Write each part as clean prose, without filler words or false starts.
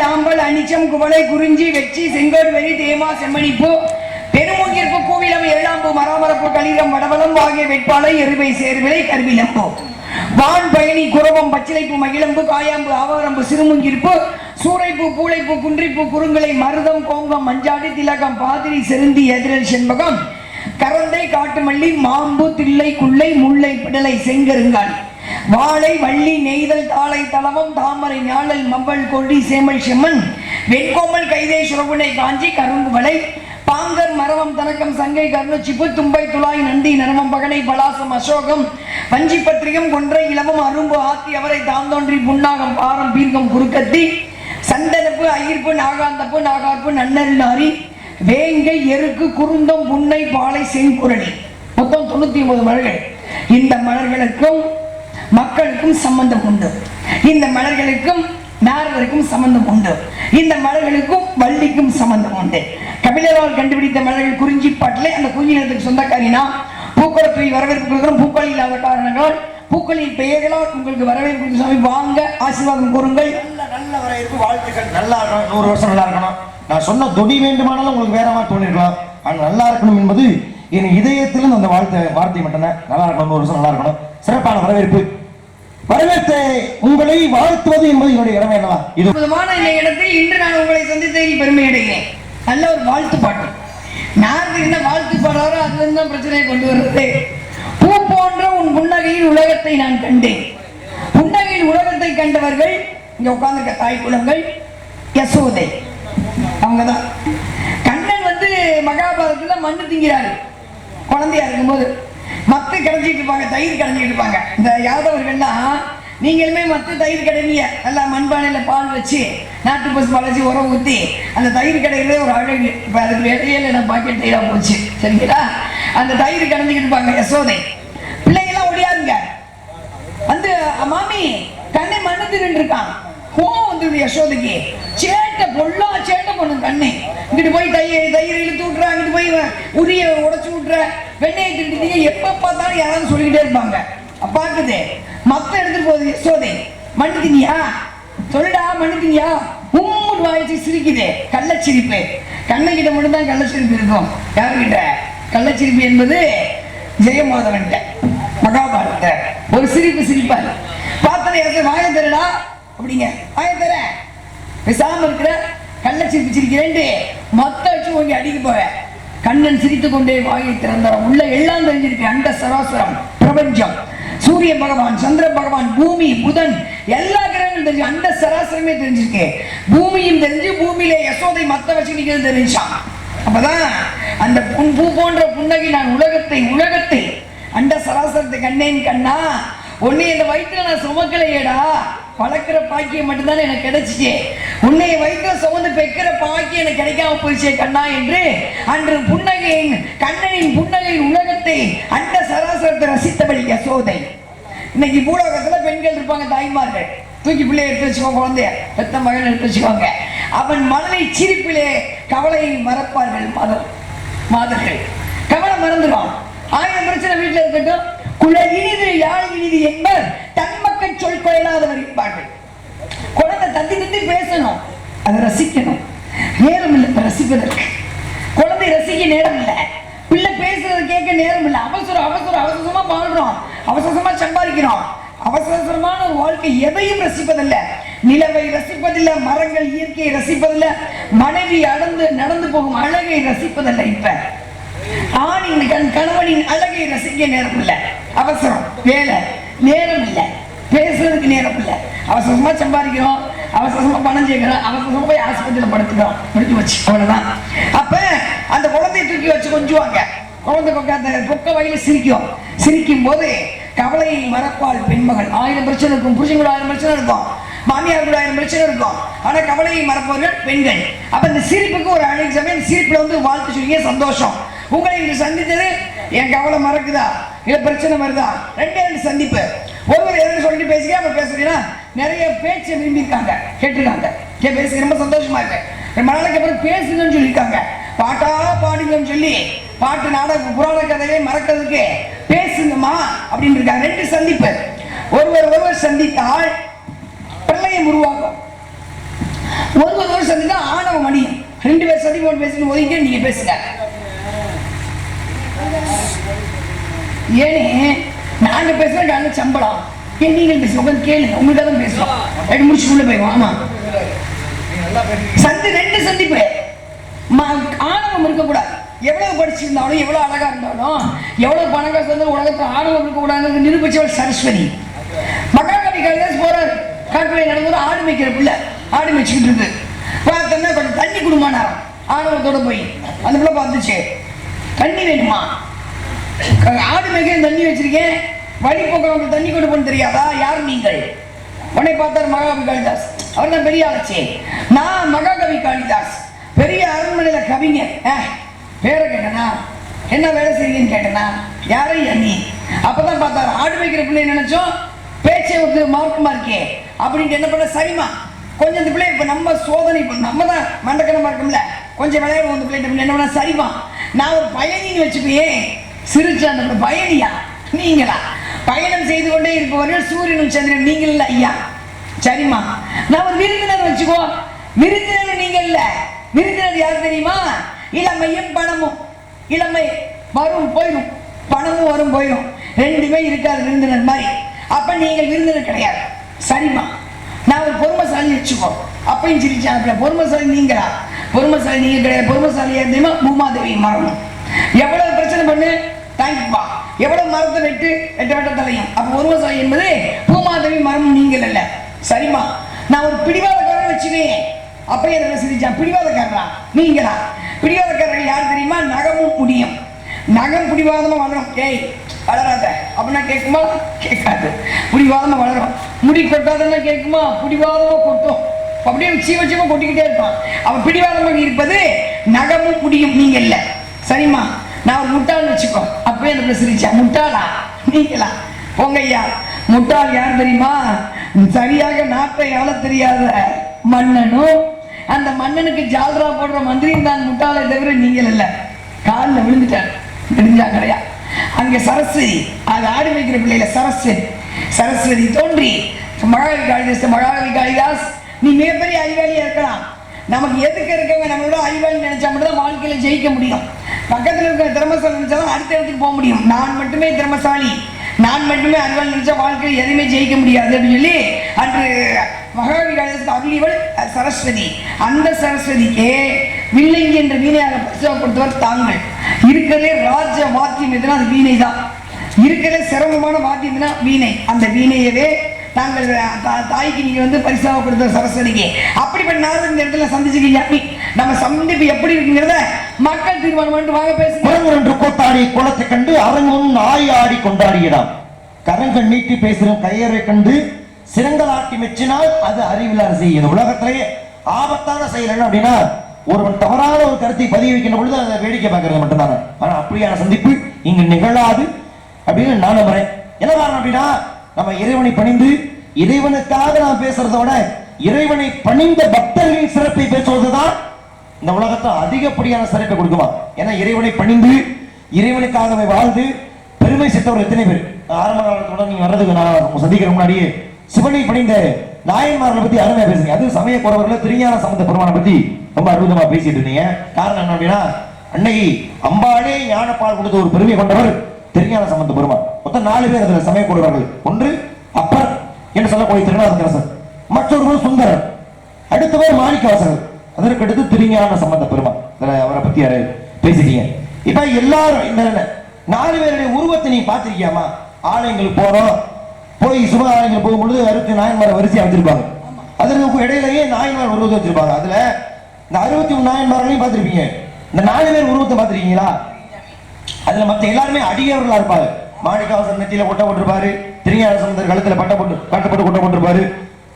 ஆம்பல் அனிச்சம் குவளை குறிஞ்சி வெச்சி செங்கோடு வெறி தேமா செம்மணிப்பு பெருமூங்கிற்பு கூவிலம் எள்ளாம்பு மராமரப்பு களிரம் வடவலம் ஆகிய வெட்பாலை எருவை சேர்விலை கருவிலம்பு வான் பயணி குரவம் பச்சிலைப்பு மகிழம்பு காயாம்பு ஆவாரம்பு சிறுமுங்கிருப்பு சூறைப்பு பூளைப்பு குன்றிப்பு குறுங்களை மருதம் கோங்கம் மஞ்சாடி திலகம் பாதிரி செருந்தி எதிரல் செண்பகம் கரந்தை காட்டுமல்லி மாம்பு தில்லை குள்ளை முல்லை பிடலை செங்கருங்கால் வாழை வள்ளி நெய்தல் தாளை தளவம் தாமரை ஞாழல் மம்பல் கொடி சேமல் செம்மன் வெண்கோமல் கைதை சுரகுனை காஞ்சி கரும்பு வளை பாங்கர் மரவம் தனக்கம் சங்கை கருணச்சிப்பு தும்பை துளாய் நந்தி நரமம் பகனை பலாசம் அசோகம் வஞ்சி பத்திரிகம் கொன்றை இளவம் அரும்பு ஆத்தி அவரை தாந்தோன்றி புன்னாகம் பாரம் பீர்க்கம் குறுக்கத்தி சந்தனப்பு ஐயிர்ப்பு நாகாந்தப்பு நாகார்ப்பு நன்னல் நாரி வேங்கை எருக்கு குருந்தம் புன்னை பாலை செங்குரணி மொத்தம் 99 மலர்கள். இந்த மலர்களுக்கும் மக்களுக்கும் சம்பந்தம் உண்டு. இந்த மலர்களுக்கும் நாரதருக்கும் சம்பந்தம் உண்டு. இந்த மலர்களுக்கும் வள்ளிக்கும் சம்பந்தம் உண்டு. கபிலரால் கண்டுபிடித்த மலர்கள் குறிஞ்சி பாட்டிலே அந்த குறிஞ்சி நிலத்துக்கு சொந்தக்காரினா பூக்களத்துறை வரவேற்பு கொடுக்கிறோம். பூக்கள் இல்லாத காரணங்களால் பூக்களின் பெயர்களால் உங்களுக்கு வரவேற்பு சாமி வாங்க ஆசீர்வாதம் கூறுங்கள். நல்ல வரவேற்பு வாழ்த்துக்கள். நல்லா இருக்கணும், 100 வருஷம் நல்லா இருக்கணும். நான் சொன்ன தொடி வேண்டுமானாலும் உங்களுக்கு வேற மாதிரி தோணிருக்கலாம். ஆனால் நல்லா இருக்கணும் என்பது என் இதயத்திலும் அந்த வார்த்தை மட்டும்தான். நல்லா இருக்கணும், 100 வருஷம் நல்லா இருக்கணும். சிறப்பான வரவேற்பு. வரவேற்பை உங்களை வாழ்த்துவது என்பது என்னுடைய இடமே அல்லவா? இது அற்புதமான இந்த இடத்தில் இன்று நான் உங்களை சந்தித்ததில் பெருமை அடைகிறேன். நல்ல ஒரு வாழ்த்து பாட்டு. நாரதர் என்ன வாழ்த்து பாடுறாரோ அதுல இருந்து தான் பிரச்சனையை கொண்டு வருது. பூ போன்ற உன் புன்னகையில் உலகத்தை நான் கண்டேன். புன்னகையில் உலகத்தை கண்டவர்கள் இங்க உட்கார்ந்துருக்க தாய் குலங்கள் யசோதை அவங்கதான். கண்ணன் மகாபாரதத்துல மண்ணு திங்கிறாரு குழந்தையா இருக்கும்போது. மத்து கடைஞ்சிட்டு இருப்பாங்க, தயிர் கடைஞ்சிட்டு இருப்பாங்க. இந்த யாதவர்கள்லாம் நீங்களுமே மத்து தயிர் கடைவீங்க. நல்லா மண்பானையில பால் வச்சு நாட்டு பசு பால் வச்சு உரம் ஊற்றி அந்த தயிர் கடையிலே ஒரு அழகு. இப்போ அதுக்கு இடையில நான் பாக்கெட் தயிரா போச்சு சரிங்களா. அந்த தயிர் கடைஞ்சிக்கிட்டு இருப்பாங்க யசோதை. பிள்ளைங்கெல்லாம் ஒடியாருங்க மாமி கண்ணை மண்ணு தின்னு இருக்கான். கோவம் வந்துடுது யசோதைக்கு. சேட்டை பொண்ணு கண்ணை இங்கிட்டு போய் தயிர் இழுத்து விட்டுற, அங்கிட்டு போய் உரிய உடைச்சு விட்டுற, வெண்ணெயை திட்டுட்டீங்க. எப்ப பார்த்தாலும் யாராவது சொல்லிக்கிட்டே இருப்பாங்க. பார்க்குது மத்த எடுத்துட்டு போகுது யசோதை. மண்ணு தினியா சொல்லுடா, மண்ணு தினியா உம்முட்டு வாய்ச்சி சிரிக்குது. கள்ளச்சிரிப்பு. கண்ணை கிட்ட மட்டும்தான் கள்ளச்சிரிப்பு இருக்கும். யாருக்கிட்ட? கள்ளச்சிரிப்பு என்பது ஜெயமாதவன் மகாபாரத ஒரு சிரிப்பாரு. பார்த்தனை வாய தரடா அப்படிங்க, வாய தர பேசாம இருக்கிற கள்ளச்சிரிப்பு சிரிக்கிறேன் மொத்த வச்சு ஓங்கி அடிக்க போவ. கண்ணன் சிரித்து கொண்டே வாயை திறந்தார். உள்ள எல்லாம் தெரிஞ்சிருக்கு. அண்ட சராசரம் பிரபஞ்சம், சூரிய பகவான், சந்திர பகவான், பூமி, புதன் எல்லா கிரகங்களும் தெரிஞ்சு அண்ட சராசரமே தெரிஞ்சிருக்கு. பூமியும் தெரிஞ்சு பூமியில யசோதை மத்த வச்சு நிக்கிறது தெரிஞ்சான். அப்பதான் அந்த பூ போன்ற புன்னகை நான் உலகத்தை அண்ட சராசரத்தை கண்ணேன். கண்ணா உன்னை இந்த வயிற்றுல நான் சுமக்கலையேடா, வளர்க்கிற பாக்கியம் மட்டும்தானே எனக்கு கிடைச்சிச்சு. உன்னை வயிற்றுல சுமந்து பெக்கிற பாக்கியம் எனக்கு கிடைக்காம போயிச்சே கண்ணா என்று அன்று கண்ணனின் புன்னகை உலகத்தை அண்ட சராசரத்தை ரசித்தவள் யசோதை. இன்னைக்கு பூலோகத்துல பெண்கள் இருப்பாங்க, தாய்மார்கள். தூக்கி பிள்ளைய எடுத்து வச்சுக்கோங்க, குழந்தைய பெத்த மகன் எடுத்து வச்சுக்கோங்க. அவன் மனதை சிரிப்பிலே கவலையை மறப்பார்கள் மாதர்கள். கவலை மறந்துடும். 1000 பிரச்சனை வீட்டில் இருக்கட்டும். குல இனிது யாழ் இனிது என்பர் தன் மக்கள் சொல் கொள்ளாதவர் இருப்பார்கள். குழந்தை தத்தி பேசணும், அதை ரசிக்கணும். நேரம் இல்லை ரசிப்பதற்கு. குழந்தை ரசிக்க நேரம் இல்லை. பிள்ளை பேசுறது கேட்க நேரம் இல்லை. அவசரமா வாழ்றோம், அவசரமா சம்பாதிக்கிறோம். அவசரமான ஒரு வாழ்க்கை எதையும் ரசிப்பதில்லை. நிலவை ரசிப்பதில்லை, மரங்கள் இயற்கையை ரசிப்பதில்லை, மனைவி நடந்து போகும் அழகை ரசிப்பதில்லை. இப்ப ஆணின் கணவனின் அழகை ரசிக்க நேரம் இல்லை. அவசரம், வேலை, நேரம் இல்லை. பேசுறதுக்கு நேரம் இல்லை. அவசரமா சம்பாதிக்கிறோம், அவசரமா பணம் சேர்க்கிறோம், அவசரமா போய் ஆஸ்பத்திரியில் படுத்துக்கிறோம். முடிஞ்சு வச்சு அவ்வளவுதான். அப்ப அந்த குழந்தையை தூக்கி வச்சு கொஞ்சுவாங்க. குழந்தை அந்த பொக்க வகையில சிரிக்கும் போது கவலையை மறப்பாள் பெண்மகள். 1000 பிரச்சனை இருக்கும். புருஷங்களோட 1000 பிரச்சனை இருக்கும், மாமியார் கூட 1000 பிரச்சனை இருக்கும். ஆனா கவலையை மறப்பவர்கள் பெண்கள். அப்ப இந்த சிரிப்புக்கு ஒரு அழகு சமயம் சிரிப்புல வாழ்த்து சொல்லிங்க, சந்தோஷம். உங்களை இன்று சந்தித்தது என் கவலை மறக்குதா, இல்ல பிரச்சனை வருதா, 2 சந்திப்பு. ஒருவர் எதாவது சொல்லிட்டு பேசிக்க அவர் பேசுறீங்கன்னா நிறைய பேச்சை விரும்பியிருக்காங்க, கேட்டிருக்காங்க. பேசி ரொம்ப சந்தோஷமா இருக்கு. ரொம்ப நாளைக்கு அப்புறம் பேசுங்கன்னு சொல்லியிருக்காங்க. பாட்டா பாடுங்கன்னு சொல்லி பாட்டு நாடக புராண கதையை மறக்கிறதுக்கு பேசுங்கம்மா அப்படின்னு இருக்காங்க. 2 சந்திப்பு. ஒருவர் சந்தித்தால் பிரளயம் உருவாகும். ஒருவர் 2 பேர் சதி போட்டு பேசுன்னு ஒதுங்க, நீங்க பேசுங்க. ஏனே நாங்க பேசுறோம், நாங்க சம்பளம் ஏன் நீங்கள் பேசுங்க, கேளுங்க, உங்கள்கிட்ட தான் பேசுறோம். முடிச்சு உள்ள போயிடும். ஆமா, சந்தி 2 சந்திப்பு. ஆணவம் இருக்கக்கூடாது. எவ்வளவு படிச்சிருந்தாலும், எவ்வளவு அழகா இருந்தாலும், எவ்வளவு பணம் காசு இருந்தாலும் உலகத்தில் ஆணவம் இருக்கக்கூடாதுன்னு நிரூபிச்சவள் சரஸ்வதி. மகாகவி காளிதாஸ் போறாரு, காட்டுல நடந்து ஆடு மேய்க்கிற பிள்ளை ஆடு மேய்ச்சிக்கிட்டு இருக்கு. பார்த்தோம்னா கொஞ்சம் தண்ணி குடும்பம் ஆணவத்தோட போய் அந்த பிள்ளை பார்த்துச்சு, தண்ணி வேணுமா, ஆடு மேய்க்க தண்ணி வச்சிருக்கேன், வழி போக்குறவங்க தண்ணி கொடுப்போன்னு தெரியாதா, யார் நீங்கள்? உடனே பார்த்தார் மகாகவி காளிதாஸ். அவர் தான் பெரிய ஆளச்சே. நான் மகாகவி காளிதாஸ், பெரிய அரண்மனையில கவிஞர். பேரை கேட்டனா, என்ன வேலை செய்யுங்கன்னு கேட்டனா, யாரையா நீ? அப்பதான் பார்த்தாரு, ஆடு வைக்கிற பிள்ளை நினைச்சோம், பேச்சை வந்து மார்க்கமா இருக்கே அப்படின்ட்டு என்ன பண்ண, சரிமா கொஞ்சம் இந்த பிள்ளை இப்ப நம்ம சோதனை, நம்ம தான் மண்டக்கணமா இருக்கோம்ல, கொஞ்சம் விளையாடுவோம் அந்த பிள்ளை. என்ன பண்ண, சரிமா நான் ஒரு பயணின்னு வச்சுப்பே. சிரிச்ச அந்த பயணியா நீங்களா? பயணம் செய்து கொண்டே இருப்பவர்கள் சூரியனும் சந்திரன், நீங்கள் இல்ல ஐயா. சரிம்மா நான் ஒரு விருந்தினர் வச்சுக்கோ. விருந்தினர் நீங்க இல்ல, விருந்தினர் யார் தெரியுமா? இளமையும் பணமும். இளமை வரும் போயிடும், பணமும் வரும் போயிடும், ரெண்டுமே இருக்காது விருந்தினர் மாதிரி. அப்ப நீங்கள் விருந்தினர் கிடையாது. சரிம்மா நான் ஒரு பொறுமைசாலி வச்சுக்கோ. அப்பையும் சிரிச்சாங்க, பொறுமைசாலி நீங்களா? பொறுமைசாலி நீங்க கிடையாது. பொறுமைசாலி யார் தெரியுமா? பூமாதேவி மரணம். எவ்வளவு பிரச்சனை பண்ணு, தேங்க்யூப்பா, எவ்வளவு மரத்தை வெட்டு, வெட்ட தலையும். அப்ப பொறுமைசாலி என்பது பூமாதேவி மரணம், நீங்கள் அல்ல. சரிம்மா நான் ஒரு பிடிவாதக்காரன் வச்சுக்கேன். அப்ப என்ன சிரிச்சான், பிடிவாதக்காரரா நீங்களா? பிடிவாதக்காரர்கள் யார் தெரியுமா? நகமும் முடியும். நகம் பிடிவாதமா வளரும், ஏய் வளராத அப்படின்னா கேட்குமா? கேட்காது. பிடிவாதமா வளரும். முடி கொட்டாதன்னா கேட்குமா? பிடிவாதமா கொட்டும். அப்படியே சீவச்சமா கொட்டிக்கிட்டே இருப்பான். அவன் பிடிவாதமாக இருப்பது நகமும் முடியும், நீங்க இல்ல. சரிம்மா நான் ஒரு முட்டாள் வச்சுக்கோ. அப்பவே என்ன சிரிச்சா, முட்டாளா நீங்களா? போங்க ஐயா. முட்டாள் யார் தெரியுமா? சரியாக நாட்டை ஆள தெரியாத மன்னனும் அந்த மன்னனுக்கு ஜால்ரா போடுற மந்திரியும் தான் முட்டாளை தவிர நீங்கள் இல்ல. காலில் விழுந்துட்டார், விழுந்தா கிடையா. அங்க சரஸ்வதி, அது ஆடு வைக்கிற பிள்ளைல சரஸ்வதி. சரஸ்வதி தோன்றி மகாகவி காளிதாஸ், மகாகவி காளிதாஸ் நீ மிகப்பெரிய அறிவாளியா இருக்கலாம், நமக்கு எதுக்கு இருக்கவங்க நம்மளோட அறிவாளி நினைச்சா மட்டும் தான் வாழ்க்கையில ஜெயிக்க முடியும். பக்கத்தில் இருக்கிற திறமசாலி நினைச்சாலும் அடுத்த இடத்துக்கு போக முடியும். நான் மட்டுமே திறமசாலி, நான் மட்டுமே அறிவாளி நினைச்சா வாழ்க்கையில் எதுவுமே ஜெயிக்க முடியாது அப்படின்னு சொல்லி அன்று மகாகவி காளிதாஸ் அருளிவள் சரஸ்வதி. அந்த சரஸ்வதிக்கே வில்லிங்கி என்ற வீணையாக பரிசாகப்படுத்தவர் தாங்கள். இருக்கிறதே ராஜ வாத்தியம் எதுனா அது வீணை தான். இருக்கிறதே சிரமமான வாத்தியம் எதுனா வீணை. அந்த வீணையவே தாங்கள் தாய்க்கு நீங்க வந்து பரிசாக கொடுத்த சரஸ்வதிக்கு. அப்படிப்பட்ட நாள் இந்த இடத்துல சந்திச்சுக்கீங்க. நம்ம சந்திப்பு எப்படி இருக்குங்கிறத மக்கள் தீர்மானம் பண்ணிட்டு வாங்க பேசுங்க. கூத்தாடி குளத்தை கண்டு அரங்கும் நாய் ஆடி கொண்டாடியதாம். கரங்கள் நீட்டி பேசுற கையரை கண்டு சிறங்கலாட்டி மெச்சினால் அது அறிவிலார் செய்யும். இந்த உலகத்திலேயே ஆபத்தான செயல் என்ன அப்படின்னா, ஒருவன் தவறான ஒரு கருத்தை பதிவு வைக்கின்ற பொழுது அதை வேடிக்கை பார்க்கறது மட்டும்தானே. ஆனா அப்படியான சந்திப்பு இங்கு நிகழாது அப்படின்னு நான் நம்புறேன். என்ன காரணம் அப்படின்னா, நம்ம இறைவனை பணிந்து இறைவனுக்காக நாம் பேசுறதோட இறைவனை பணிந்த பக்தர்களின் சிறப்பை பேசுவதுதான் இந்த உலகத்தில் அதிகப்படியான சிறப்பை கொடுக்குமா. ஏன்னா இறைவனை பணிந்து இறைவனுக்காகவே வாழ்ந்து பெருமை சேர்த்தவர் எத்தனை பேர். ஆரம்ப காலத்தோட நீங்க வர்றதுக்கு நான் சந்திக்கிற முன்னாடியே சிவனை பணிந்த நாயன்மார்களை பத்தி அருமையா பேசுறீங்க. அது சமய குறவர்கள் திருஞான சம்பந்த பெருமானை பத்தி ரொம்ப அற்புதமா பேசிட்டு இருந்தீங்க. காரணம் என்ன அப்படின்னா, அன்னைக்கு அம்பாளே ஞானப்பால் கொடுத்த ஒரு பெருமை கொண்டவர் திருஞான சம்பந்த பெருமான். மொத்தம் 4 பேர் அதுல சமய குறவர்கள். ஒன்று அப்பர் என்று சொல்லக்கூடிய திருநாவுக்கரசர், மற்றொருவர் சுந்தரர், அடுத்தவர் மாணிக்கவாசகர், அதற்கு அடுத்து திருஞான சம்பந்த பெருமான். அவரை பத்தி பேசிட்டீங்க. இப்ப எல்லாரும் இந்த 4 பேருடைய உருவத்தை நீ பார்த்திருக்கியாமா? ஆலயங்களுக்கு போறோம், போய் சுப ஆலயங்கள் போகும்பொழுது 60 நாயன்மாரை வரிசையா வச்சிருப்பாங்க. அதற்கு இடையிலேயே நாயன்மார் உருவத்தை வச்சிருப்பாங்க. அதுல இந்த 63 நாயன்மார்களையும் பார்த்திருப்பீங்க. இந்த 4 பேர் உருவத்தை பார்த்திருக்கீங்களா? அதுல மத்த எல்லாருமே அடியவர்களா இருப்பாரு. மாணிக்கவாசகர் நெத்தியில கொட்டை போட்டிருப்பாரு, திருஞான சம்பந்தர் கழுத்துல கட்டப்பட்டு கொட்டை போட்டிருப்பாரு,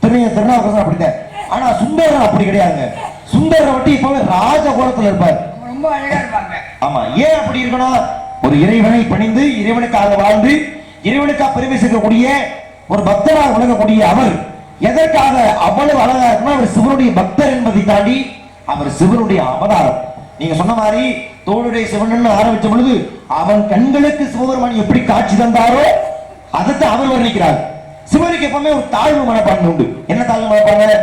திருநாவுக்கரசர் அப்படித்தான். ஆனா சுந்தரர் அப்படி கிடையாதுங்க. சுந்தரரை வட்டி இப்பவே ராஜ கோலத்துல இருப்பாரு, ரொம்ப அழகா இருப்பாங்க. ஆமா, ஏன் அப்படி இருக்கணும்? ஒரு இறைவனை பணிந்து இறைவனுக்காக வாழ்ந்து இறைவனுக்காக பெருமை சேர்க்கக்கூடிய ஒரு பக்தராக விளங்கக்கூடிய அவர் எதற்காக அவ்வளவு அழகா இருக்குன்னா, அவர் சிவனுடைய பக்தர் என்பதை தாண்டி அவர் சிவனுடைய அவதாரம். நீங்க சொன்ன மாதிரி தோளுடைய சிவன் ஆரம்பிச்ச பொழுது அவன் கண்களுக்கு சிவபெருமான் எப்படி காட்சி தந்தாரோ அதைத்தான் அவர் வர்ணிக்கிறார். சிவனுக்கு எப்பவுமே ஒரு தாழ்வு மனப்பான்மை உண்டு. என்ன தாழ்வு மனப்பான்மை?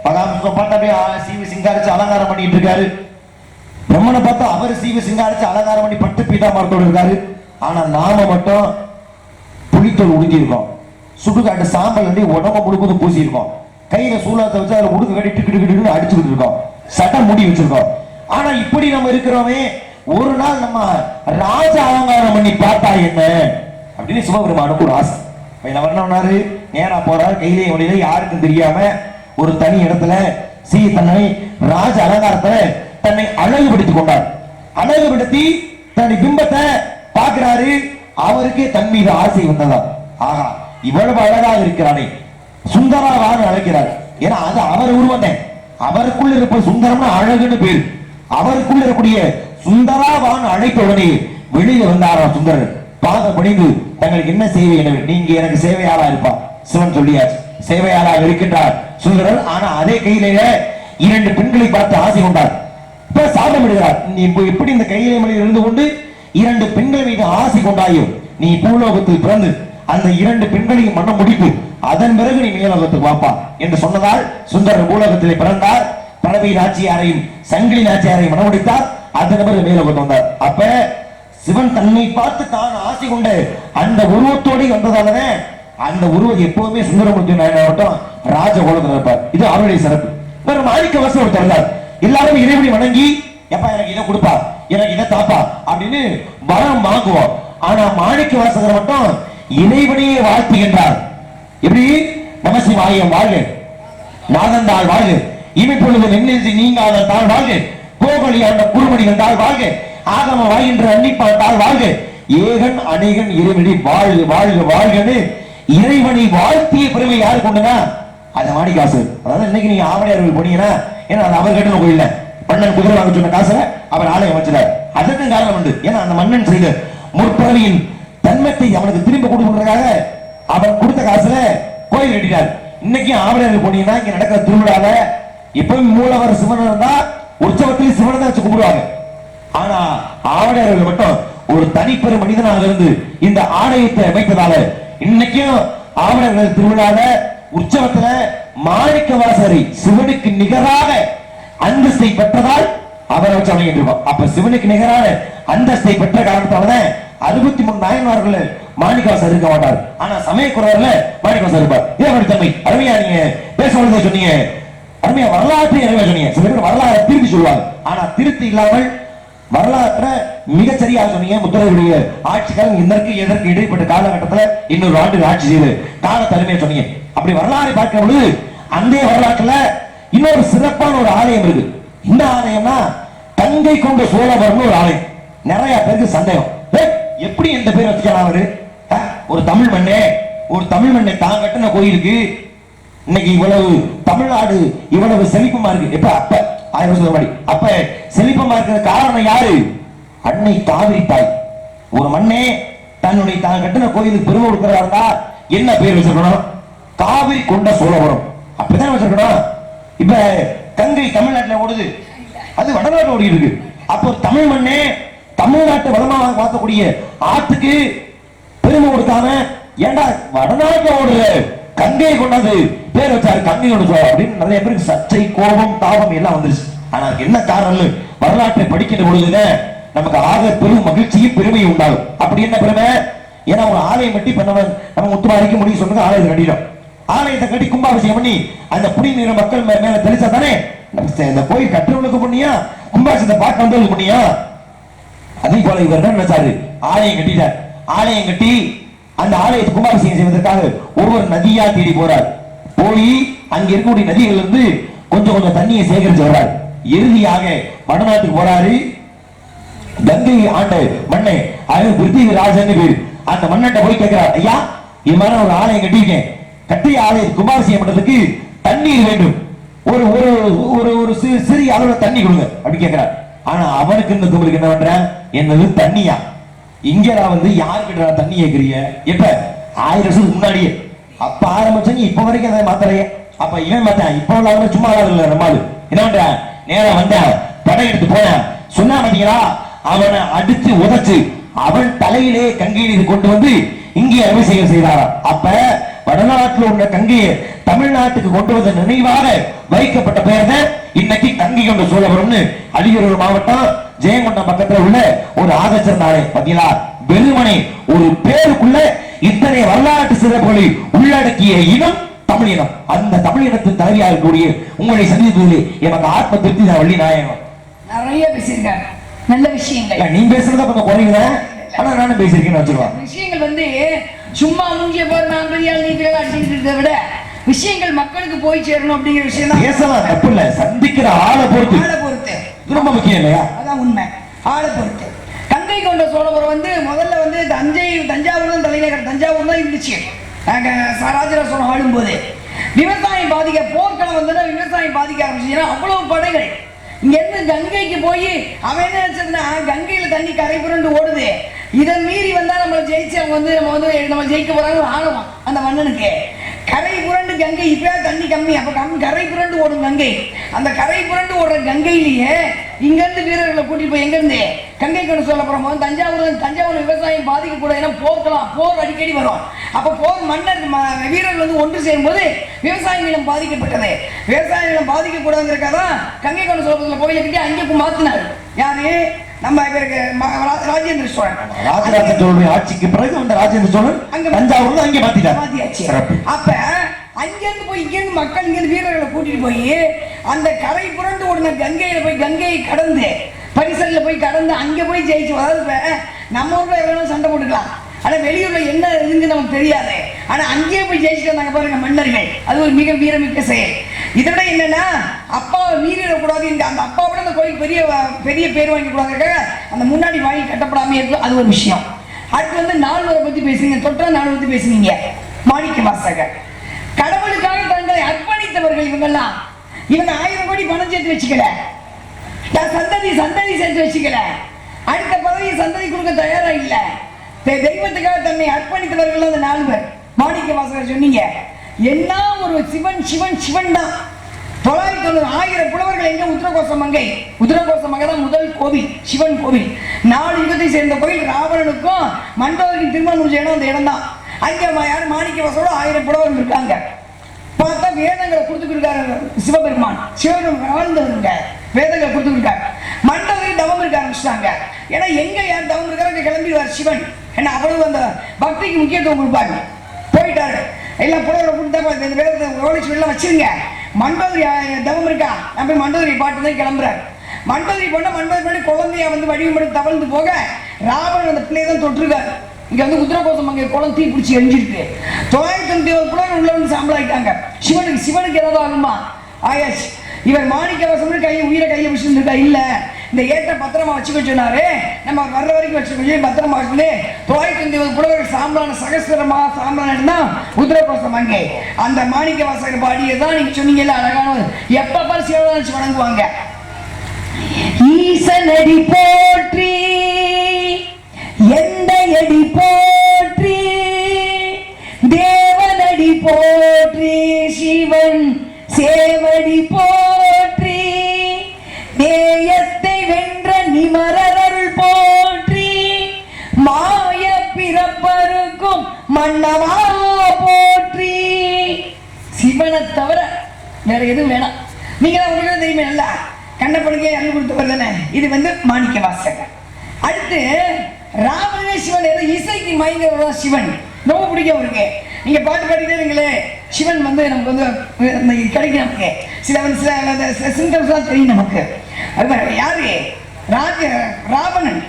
பகாம பாட்டாவே சீவி சிங்காரிச்சு அலங்காரம் பண்ணிட்டு இருக்காரு, பிரம்மனை பார்த்தா அவர் சீவ சிங்காரிச்சு அலங்காரம் பண்ணி பட்டு பீதாமரத்தோடு இருக்காரு. ஆனா நாம மட்டும் புளித்தோல் உடுத்தி இருக்கோம், சுடுகாட்டு சாம்பல் அடி உடம்ப முழுவதும் பூசி இருக்கோம், கையில சூலாத்தை வச்சு அதில் உடுக்கு கட்டி டிக்கிட்டு அடிச்சுக்கிட்டு இருக்கோம், சட்டம் மூடி வச்சிருக்கோம். ஆனா இப்படி நம்ம இருக்கிறோமே, ஒரு நாள் நம்ம ராஜ அலங்காரம் பண்ணி பார்த்தா என்ன அப்படின்னு சிவபெருமானுக்கு ஒரு ஆசை. என்ன பண்ணாரு, நேரா போறாரு, கையிலே வழியில யாருக்கும் தெரியாம ஒரு தனி இடத்துல தன்னை ராஜ அலங்காரத்துல தன்னை அழகுபடுத்திக் கொண்டார். அழகுபடுத்தி தன்னை பிம்பத்தை பார்க்கிறாரு. அவருக்கே தன் மீது ஆசை வந்ததா, ஆகா இவ்வளவு அழகாக இருக்கிறானே, சுந்தராவான்னு அழைக்கிறார். ஏன்னா அது அவர் உருவத்தை, அவருக்குள்ள இருப்ப சுந்தரம்னு அழகுன்னு பேரு. அவருக்குள்ள இருக்கக்கூடிய சுந்தராவான்னு அழைத்த உடனே வெளியில வந்தாராம் சுந்தரர். பாதம் பணிந்து தங்களுக்கு என்ன சேவை என்ன, நீங்க எனக்கு சேவையாளா இருப்பா. சிவன் சொல்லியாச்சு, சேவையாளாக இருக்கின்றார் சுந்தரர். ஆனா அதே கையில 2 பெண்களை பார்த்து ஆசை கொண்டார். இப்ப சாபம் இடுகிறார், நீ எப்படி இந்த கையிலே மலையில் இருந்து கொண்டு 2 பெண்கள் மீது ஆசை கொண்டாயோ, நீ பூலோகத்தில் பிறந்து அந்த 2 பெண்களையும் மனம் முடிப்பு, அதன் பிறகு நீ மேலோகத்துக்கு வாப்பா என்று சொன்னதால் சுந்தரர் பூலோகத்திலே பிறந்தார். பரவை நாச்சியாரையும் சங்கிலி நாச்சியாரையும் மனம் முடித்தார். அதன் பிறகு மேலோகத்து வந்தார். அப்ப சிவன் தன்னை பார்த்து தான் ஆசை கொண்ட அந்த உருவத்தோடு வந்ததாலவே அந்த உருவம் எப்பவுமே சுந்தரமூர்த்தி நாயனாகட்டும் ராஜ கோலத்தில் இருப்பார். இது அவருடைய சிறப்பு. ஒரு மாணிக்க வாசகர் ஒருத்தர் இருந்தார். எல்லாரும் இறைவனை வணங்கி, எப்பா எனக்கு இதை கொடுப்பா, எனக்கு இதை தாப்பா அப்படின்னு வரம் வாங்குவோம். ஆனா மாணிக்க வாசகர் மட்டும் இறைவனையே வாழ்த்துகின்றார். எப்படி, நமசிவாயம் வாழ்க, நாதந்தாள் வாழ்க, இமைப்பொழுது நெண்ணெஞ்சி நீங்காத தாழ் வாழ்க, கோகலியாண்ட குருமணிகள் தாழ் வாழ்க, ஆகம வாயின்ற அன்னிப்பான் தாழ் வாழ்க, ஏகன் அநேகன் இறைவனை வாழ்க வாழ்க வாழ்கன்னு இறைவனை வாழ்த்திய பெருமை யாரு கொண்டுனா அது மாணிக்காசு. அதாவது இன்னைக்கு நீங்க ஆவணியார்கள் போனீங்கன்னா, ஏன்னா அது அவர் கட்டின கோயில்ல மன்னன் குதிரை வாங்க சொன்ன காசுல அவர் ஆலயம் வச்சார். அதற்கு காரணம் உண்டு. ஏன்னா அந்த மன்னன் செய்த முற்பிறவியின் தன்மத்தை அவனுக்கு திரும்ப கொடுக்கிறதுக்காக அவன் கொடுத்த காசுல கோயில் கட்டினார். இன்னைக்கு ஆவணியார்கள் போனீங்கன்னா இங்க நடக்கிற திருவிழால இப்பவும் மூலவர் சிவன் இருந்தா உற்சவத்தில் சிவனை தான் வச்சு கும்பிடுவாங்க. ஆனா ஆவணியார்கள் மட்டும் ஒரு தனிப்பெரு மனிதனாக இருந்து இந்த ஆலயத்தை அமைத்ததால இன்னைக்கும் ஆவணியார்கள் திருவிழால உற்சவத்துல மாணிக்க வாசகரை சிவனுக்கு நிகராக அந்தஸ்தை பெற்றதால் அவரை வச்சு வணங்கிட்டு இருக்கோம். அப்ப சிவனுக்கு நிகரான அந்தஸ்தை பெற்ற காரணத்தாலதான் 63 நாயன்மார்கள் மாணிக்க வாசகர் இருக்க மாட்டார். ஆனா சமயக்குறவர்ல மாணிக்க வாசகர் இருப்பார். இதே தன்மை அருமையா நீங்க பேச சொன்னீங்க, அருமையா வரலாற்றை அருமையா சொன்னீங்க. சில பேர் வரலாறு திருத்தி சொல்லுவாங்க, ஆனா திருத்தி இல்லாமல் வரலாற்றை மிகச்சரியாக சொன்னீங்க. முத்துரையுடைய ஆட்சிக்காரன் எதற்கு இடைப்பட்ட காலகட்டத்தில் இன்னொரு ஆண்டு ஆட்சி செய்து காலத்தை அருமையா சொன்னீங்க. அப்படி வரலாறை பார்க்கும் பொழுது அந்த வரலாற்றுல இன்னொரு சிறப்பான ஒரு ஆலயம் இருக்கு. இந்த ஆலயம்னா தங்கை கொண்ட சோழவரம் ஒரு ஆலயம். நிறைய பேருக்கு சந்தேகம், எப்படி இந்த பேர் வச்சுக்கலாம் அவரு, ஒரு தமிழ் மண்ணே தான் கட்டின கோயிலுக்கு இன்னைக்கு இவ்வளவு தமிழ்நாடு இவ்வளவு செழிப்பமா இருக்கு. எப்ப அப்ப 1000 வருஷம் முன்னாடி அப்ப செழிப்பமா இருக்கிற காரணம் யாரு, அன்னை காவிரி தாய். ஒரு மண்ணே தன்னுடைய தான் கட்டின கோயிலுக்கு பெருமை கொடுக்கிறதா என்ன பேர் வச்சிருக்கணும், காவிரி கொண்ட சோழவரம் அப்படிதான் வச்சிருக்கணும். இப்ப கங்கை தமிழ்நாட்டில் ஓடுது, அது வடநாட்டு ஓடி இருக்கு. அப்போ தமிழ் மண்ணே தமிழ்நாட்டு வளமாக பார்க்கக்கூடிய ஆத்துக்கு பெருமை கொடுக்காம ஏண்டா வடநாட்டில் ஓடுற கங்கையை கொண்டாந்து பேர் வச்சாரு கங்கை கொண்டு சோழ அப்படின்னு நிறைய பேருக்கு சர்ச்சை, கோபம், தாபம் எல்லாம் வந்துருச்சு. ஆனா என்ன காரணம், வரலாற்றை படிக்கின்ற பொழுதுல நமக்கு ஆக பெரும் மகிழ்ச்சியும் பெருமையும் உண்டாகும். அப்படி என்ன பெருமை, ஏன்னா ஒரு ஆலயம் கட்டி பண்ணவன் நம்ம முத்துமாரிக்க முடியும் சொன்னது ஆலயத்தை கட்டிடும். ஆலயத்தை கட்டி கும்பாபிஷேகம் பண்ணி அந்த புடி நீர மக்கள் மேல தெளிச்சா தானே இந்த கோயில் கட்டுறவங்களுக்கு பண்ணியா, கும்பாபிஷேகத்தை பார்க்க வந்தவங்களுக்கு பண்ணியா. அதே போல இவர் என்ன நினைச்சாரு, ஆலயம் கட்டிட்டார். ஆலயம் கட்டி அந்த ஆலயத்தை கும்பாபிஷேகம் செய்வதற்காக ஒவ்வொரு நதியா தேடி போறார். போய் அங்க இருக்கக்கூடிய நதிகள் இருந்து கொஞ்சம் தண்ணியை சேகரிச்சு வர்றார். இறுதியாக வடநாட்டுக்கு போறாரு. கங்கை ஆண்ட மண்ணை பிருத்திவிராஜன் பேரு அந்த மண்ணை போய் கேட்கிறார், ஐயா இது மாதிரி ஒரு ஆலயம் கட்டியிருக்கேன், கட்டிய ஆலயம் கும்பாபிஷேகம் பண்றதுக்கு தண்ணீர் வேண்டும், ஒரு ஒரு ஒரு சிறிய அளவுல தண்ணி கொடுங்க அப்படி கேட்கிறார். ஆனா அவனுக்கு இந்த உங்களுக்கு என்ன பண்ற, என்னது தண்ணியா, இங்க நான் வந்து யாருக்கிட்ட தண்ணி கேட்கறீங்க, எப்ப 1000 வருஷத்துக்கு முன்னாடியே அப்ப ஆரம்பிச்சு இப்ப வரைக்கும் அதை மாத்தறைய. அப்ப இவன் மாத்தான், இப்ப உள்ள சும்மா இல்ல நம்மால் என்ன பண்ற, நேரம் வந்த படம் எடுத்து போன சொன்னா பாத்தீங்களா, அவனை அடிச்சு உதைச்சு அவன் தலையிலே கங்கை நீர் கொண்டு வந்து இங்கே அபிஷேகம் செய்தாராம். அப்ப வடநாட்டில் உள்ள கங்கையை தமிழ்நாட்டுக்கு கொண்டு வந்த நினைவாக வைக்கப்பட்ட பெயர் தான் இன்னைக்கு கங்கை கொண்ட சோழபுரம்னு அரியலூர் மாவட்டம் ஜெயங்கொண்டம் பக்கத்துல உள்ள ஒரு ஆகச்சர் நாளை பாத்தீங்களா, வெறுமனை ஒரு பேருக்குள்ள இத்தனை வரலாற்று சிறப்புகளை உள்ளடக்கிய இனம் தமிழ் இனம். அந்த தமிழ் இனத்தின் தலைவியா இருக்கக்கூடிய உங்களை சந்தித்ததில் எனக்கு ஆத்ம திருப்தி தான். வள்ளி நாயகம் நிறைய பேசியிருக்காங்க, நல்ல விஷயங்கள். நீ பேசுறத கொஞ்சம் குறையுங்க, ஆனா நானும் பேசியிருக்கேன்னு வச்சுருவான். விஷயங்கள் வந்து சும்மா மூஞ்சிய போற நான் பெரிய நீதிகளை அடிச்சுட்டு இருக்கிறத விட விஷயங்கள் மக்களுக்கு போய் சேரணும் அப்படிங்கிற விஷயம் தான். பேசலாம், தப்பு இல்ல. சந்திக்கிற ஆளை பொறுத்து ரொம்ப முக்கியம் இல்லையா? அதான் உண்மை. ஆளை பொறுத்து. கங்கை கொண்ட சோழபுரம் வந்து முதல்ல வந்து தஞ்சாவூர் தான் தலைநகர். தஞ்சாவூர் தான் இருந்துச்சு ராஜராஜ சோழன் ஆளும்போது. விவசாயம் பாதிக்க போர்க்களம் வந்தோன்னா விவசாயம் பாதிக்க ஆரம்பிச்சுன்னா அவ்வளவு படைகள் இங்க இருந்து கங்கைக்கு போய் அவன் என்ன நினைச்சதுன்னா கங்கையில தண்ணி கரை புரண்டு ஓடுது, இதை மீறி வந்தா நம்மளை ஜெயிச்சு அவங்க வந்து நம்ம ஜெயிக்க போறாங்க ஆளுவோம் அந்த மன்னனுக்கு. கரை புரண்டு கங்கை இப்ப தண்ணி கம்மி, அப்ப கரை புரண்டு ஓடும் கங்கை. அந்த கரை புரண்டு ஓடுற கங்கையிலேயே இங்க இருந்து வீரர்களை கூட்டிட்டு போய் எங்க இருந்து கங்கை கொண்டு சோழபுரம் தஞ்சாவூர் விவசாயம் பாதிக்க கூட. ஏன்னா போர் அடிக்கடி வரும். அப்ப போர் மன்னர் வீரர்கள் வந்து ஒன்று சேரும் போது விவசாய நிலம் பாதிக்கப்பட்டது. விவசாய நிலம் பாதிக்க கூடாதுங்கிறக்காக கங்கை கொண்ட சோழபுரத்துல கோயிலை கட்டி அங்கே மாத்தினார். யாரு? நம்ம ராஜேந்திர சோழன். ராஜராஜ சோழன் ஆட்சிக்கு பிறகு அந்த ராஜேந்திர சோழன் தஞ்சாவூர்ல அங்கே மாத்தியாச்சு. அப்ப அங்கிருந்து போய் இங்கிருந்து மக்கள் இங்கிருந்து வீரர்களை கூட்டிட்டு போய் அந்த கரை புரண்டு ஓடின கங்கையில போய் கங்கையை கடந்து பரிசல்ல போய் கடந்து அங்க போய் ஜெயிச்சு. அதாவது நம்ம ஊர்ல எவ்வளவு சண்டை போட்டுக்கலாம், ஆனா வெளியூர்ல என்ன இருக்குன்னு நமக்கு தெரியாது. ஆனா அங்கேயே போய் ஜெயிச்சுட்டு வந்தாங்க பாருங்க மன்னர்கள். அது ஒரு மிக வீரமிக்க செயல். இதை விட என்னன்னா அப்பாவை மீறிடக்கூடாது. அந்த அப்பாவோட அந்த கோயில் பெரிய பெரிய பேர் வாங்கி கூடாது, அந்த முன்னாடி வாங்கி கட்டப்படாம இருக்கும். அது ஒரு விஷயம். அடுத்து வந்து நால்வரை பத்தி பேசுறீங்க, தொற்றா நாலு பத்தி பேசுனீங்க. மாணிக்க வாசகர் கடவுளுக்காக தங்களை அர்ப்பணித்தவர்கள் இவங்கெல்லாம். இவங்க 1000 கோடி பணம் சேர்த்து வச்சுக்கல, சந்ததி சேர்த்து வச்சுக்கல, அடுத்த பதவி சந்ததி கொடுக்க தயாரா இல்ல. தெய்வத்துக்காக தன்னை அர்ப்பணித்தவர்கள் அந்த 4 பேர். மாணிக்க வாசகர் சொன்னீங்க, என்ன ஒரு சிவன் சிவன் சிவன் தான். 990 1000 புலவர்கள் எங்க? உத்தரகோச மங்கை தான் முதல் கோவில், சிவன் கோவில். 4 யுகத்தை சேர்ந்த கோவில். ராவணனுக்கும் மண்டோதரிக்கும் திருமணம் முடிஞ்ச இடம் அந்த இடம் தான். அங்க யாரு? மாணிக்க வாசகரோட 1000 புலவர்கள் இருக்காங்க. பார்த்தா வேதங்களை கொடுத்துருக்காரு சிவபெருமான். சிவபெருமான் வாழ்ந்தவருங்க, வேதங்களை கொடுத்துருக்காரு. மண்டோதரி தவம் இருக்க ஆரம்பிச்சிட்டாங்க. ஏன்னா எங்க யார் தவம் இருக்காரு கிளம்பிடுவார் சிவன். ஏன்னா அவ்வளவு அந்த பக்திக்கு முக்கியத்துவம் கொடுப்பாங்க. போயிட்டாரு எல்லாம் புலவரை கொடுத்தா இந்த வேதத்தை ஓலைச்சுவெல்லாம் வச்சிருங்க. மண்டோதரி தவம் இருக்கா, நான் போய் மண்டோதரி பாட்டு தான் கிளம்புறாரு. மண்டோதரி போனா மண்டோதரி குழந்தைய வந்து வடிவம்படி தவழ்ந்து போக ராவணன் அந்த பிள்ளையை தான் தொட்டிருக்காரு. இங்க வந்து உத்தரகோசம் அங்கே குளம் தீ பிடிச்சி எரிஞ்சிருக்கு. 991 புலவர் உள்ள வந்து சாம்பலாயிட்டாங்க. சிவனுக்கு ஏதாவது ஆகுமா? ஆயாச்சு. இவர் மாணிக்க வாசகர் உயிரை கையை வச்சுருக்கா இல்ல, இந்த ஏற்ற பத்திரமா வச்சுக்க சொன்னாரு. நம்ம வர்ற வரைக்கும் வச்சுக்கோ பத்திரமா வச்சுக்கொண்டு 991 புலவர்கள் சாம்பலான சகசிரமா சாம்பலான உத்தரகோசம் அங்கே அந்த மாணிக்க வாசகர் பாடியதான் நீங்க சொன்னீங்கல்ல அழகான. எப்ப பாரு சிவனாச்சு வணங்குவாங்க. ஈசனடி போற்றி எந்த அடி போற்றி தேவனடி போற்றி சிவன் சேவடி போற்றி நேயத்தை வென்ற நிமரருள் போற்றி மாய பிறப்பருக்கும் மன்னவா போற்றி. சிவனை தவிர வேற எதுவும் வேணாம். நீங்க தான் உங்களுக்கு தெரியுமே, நல்லா கண்ணப்படுக்கையை அருள் கொடுத்தவர் தானே. இது வந்து மாணிக்க வாசகர். அடுத்து ராமனே சிவன் ஏதோ இசைக்கு மயங்கிறதா சிவன் ரொம்ப பிடிக்கும் இருக்கு. நீங்க பாட்டு பாடிட்டே இருங்களே சிவன் வந்து நமக்கு வந்து கிடைக்கும். நமக்கு சில சிம்டம்ஸ்லாம் தெரியும் நமக்கு. அது யாரு? ராவணன்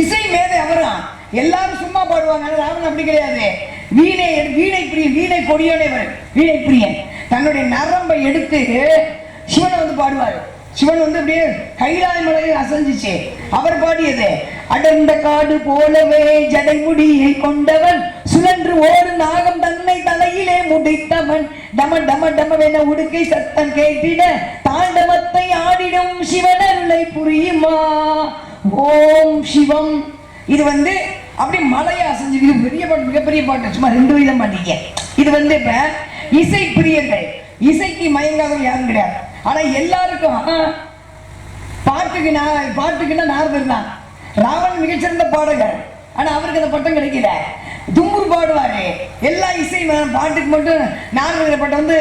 இசை மேதை. அவரும் எல்லாரும் சும்மா பாடுவாங்க, ராவணன் அப்படி கிடையாது. வீணை கொடியோனவர், வீணை பிரியன். தன்னுடைய நரம்பை எடுத்து சிவனை வந்து பாடுவார். சிவன் வந்து அப்படியே கைலாய மலையை அசைஞ்சிச்சு. அவர் பாடியது அடர்ந்த காடு போலவே ஜடைமுடியை கொண்டவன் சுழன்று ஓடு நாகம் தன்னை தலையிலே முடித்தவன் டம டம டமவென உடுக்கை சத்தம் கேட்டிட தாண்டவத்தை ஆடிடும் சிவனருளை புரியுமா ஓம் சிவம். இது வந்து அப்படியே மலையை அசைஞ்சு பெரிய பாட்டு, மிகப்பெரிய பாட்டு. சும்மா 2 விதம் பாட்டீங்க. இது வந்து இப்ப இசை பிரியர்கள், இசைக்கு மயங்காதவங்க யாரும் கிடையாது. ஆனா எல்லாருக்கும் பாட்டுக்குன்னா நாரதர் தான். ராவணன் மிகச்சிறந்த பாடகர், ஆனா அவருக்கு அந்த பட்டம் கிடைக்கல. தும்புரு பாடுவாரு. எல்லா இசை பாட்டுக்கு மட்டும் நாரதர் பாட்டு வந்து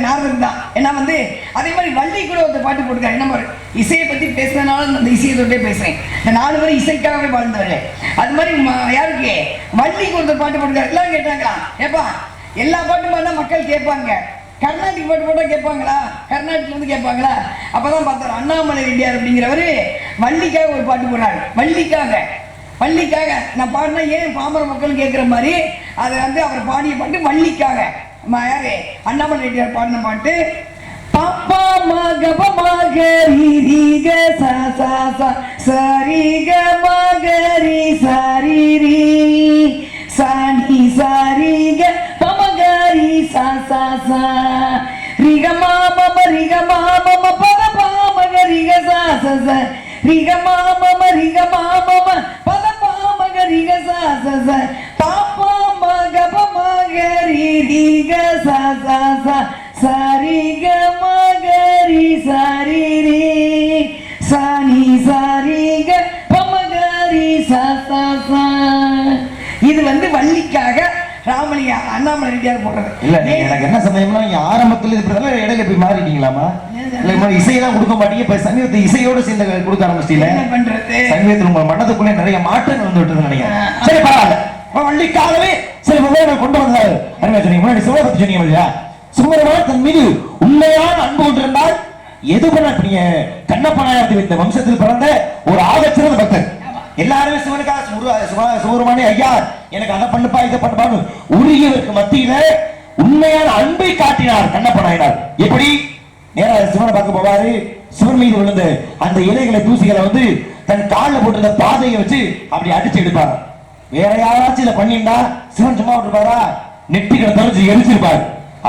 நாரதர் தான். ஏன்னா வந்து அதே மாதிரி வள்ளி கூட ஒரு பாட்டு போட்டுருக்காரு. என்ன இசையை பத்தி பேசுறதுனால அந்த இசையை தொட்டே பேசுறேன். இந்த 4 பேரும் இசைக்காகவே வாழ்ந்தவர்கள். அது மாதிரி யாருக்கு வள்ளிக்கு ஒருத்தர் பாட்டு போட்டுருக்காரு. எல்லாம் கேட்டாங்களா, ஏப்பா எல்லா பாட்டும் பாடினா மக்கள் கேட்பாங்க, கர்நாடிக் பாட்டு போட்டா கேட்பாங்களா, கர்நாடிக்ல இருந்து கேட்பாங்களா? அப்பதான் பார்த்தாரு அண்ணாமலை ரெட்டியார் அப்படிங்கிறவரு வள்ளிக்காக ஒரு பாட்டு போடுறாரு. வள்ளிக்காக நான் பாடினா ஏன் பாமர மக்கள் கேட்குற மாதிரி அதை வந்து அவர் பாடிய பாட்டு வள்ளிக்காக. யாரு அண்ணாமலை ரெட்டியார் பாடின பாட்டு. பாப்பா மக மகரி சா சா சா சரி க மகரி சரி ரி சாணி சாரி க பமகரி சா சா சா ரிக மாம ரிக மாம பத பாமகரி க சா சா சா ரிக மாம ரிக மாம பத பாமகரி க சா சா சா பாப்பா மக மகரி ரிக சா சா சா சரி க மகரி சரி ரி சாணி சாரி க பமகரி சா சா சா. இது வந்து வள்ளிக்காக ராமலியா அண்ணாமலை ரெட்டியார் போடுறது. இல்ல எனக்கு என்ன சந்தேகம்னா, நீங்க ஆரம்பத்துல இருக்கிறதால இடையில போய் மாறிட்டீங்களாமா? இல்ல இசையெல்லாம் கொடுக்க மாட்டீங்க, இப்ப சங்கீதத்தை இசையோட சேர்ந்து கொடுக்க ஆரம்பிச்சிட்டீங்க. என்ன பண்றது? சங்கீதத்தில் உங்க மனதுக்குள்ளே நிறைய மாற்றங்கள் வந்து விட்டது நினைக்கிறேன். சரி பரவாயில்ல, வள்ளிக்காகவே சில விவரங்கள் கொண்டு வந்தாரு. அருமையா சொன்னீங்க. முன்னாடி சிவனை பத்தி சொன்னீங்க இல்லையா? சிவபெருமான் தன் மீது உண்மையான அன்பு கொண்டிருந்தால் எது பண்ண கண்ணப்பனாயத்தில் இந்த வம்சத்தில் பிறந்த ஒரு ஆகச்சிறந்த பக்தர். எல்லாருமே சிவனுக்காக சிவபெருமானே ஐயா எனக்கு அதை பண்ணுப்பா இதை பண்ணுப்பான்னு உருகியவருக்கு மத்தியில உண்மையான அன்பை காட்டினார் கண்ணப்பனாயினார். எப்படி நேராக சிவனை பார்க்க போவாரு. சிவன் மீது விழுந்த அந்த இலைகளை தூசிகளை வந்து தன் காலில் போட்டு பாதையை வச்சு அப்படி அடிச்சு எடுப்பார். வேற யாராச்சும் இதை பண்ணிருந்தா சிவன் சும்மா விட்டுருப்பாரா? நெட்டிகளை தொலைச்சு எரிச்சிருப்பாரு.